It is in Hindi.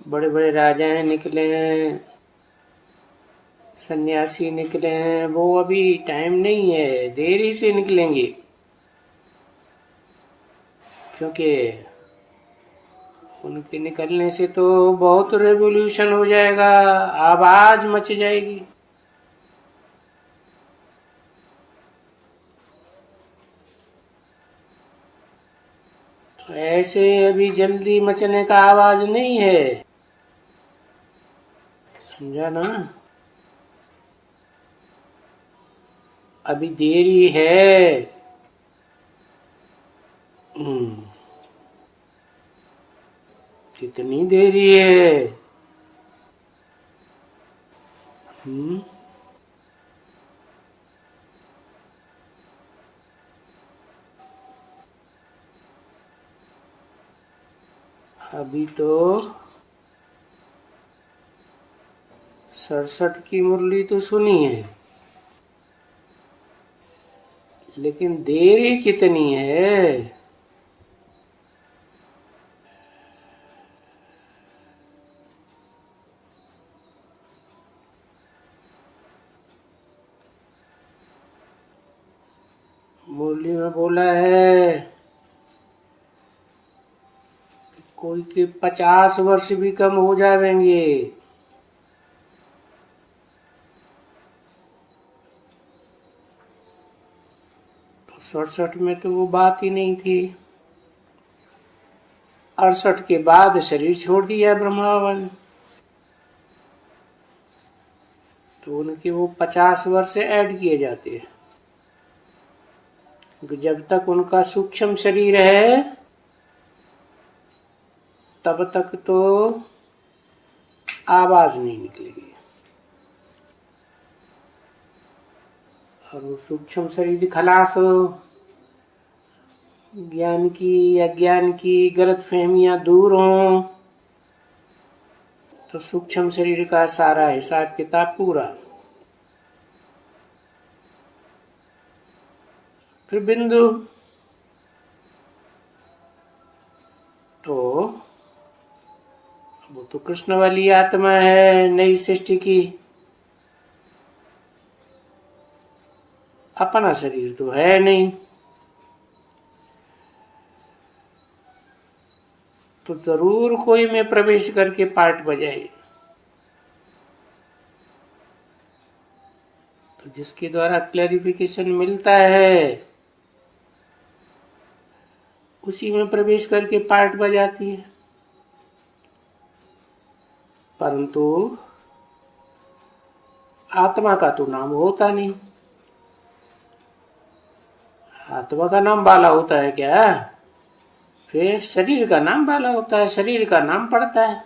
बड़े बड़े राजाएं निकले हैं, सन्यासी निकले हैं, वो अभी टाइम नहीं है, देरी से निकलेंगे। क्योंकि उनके निकलने से तो बहुत रेवोल्यूशन हो जाएगा, आवाज मच जाएगी। ऐसे अभी जल्दी मचने का आवाज नहीं है, समझा ना। अभी देरी है। हम्म, कितनी देरी है। हम्म, अभी तो 67 की मुरली तो सुनी है, लेकिन देरी कितनी है। मुरली में बोला है कोई के 50 वर्ष भी कम हो जाएंगे। तो 67 में तो वो बात ही नहीं थी। 68 के बाद शरीर छोड़ दिया ब्रह्मावन, तो उनके वो 50 वर्ष ऐड किए जाते हैं। जब तक उनका सूक्ष्म शरीर है तब तक तो आवाज नहीं निकलेगी, और वो सूक्ष्म शरीर खलास हो, ज्ञान की अज्ञान की गलत फहमियां दूर हों, तो सूक्ष्म शरीर का सारा हिसाब किताब पूरा। फिर बिंदु तो वो तो कृष्ण वाली आत्मा है, नई सृष्टि की। अपना शरीर तो है नहीं, तो जरूर कोई में प्रवेश करके पार्ट बजाए। तो जिसके द्वारा क्लैरिफिकेशन मिलता है उसी में प्रवेश करके पार्ट बजाती है। परंतु आत्मा का तो नाम होता नहीं। आत्मा का नाम बाला होता है क्या? फिर शरीर का नाम बाला होता है, शरीर का नाम पड़ता है।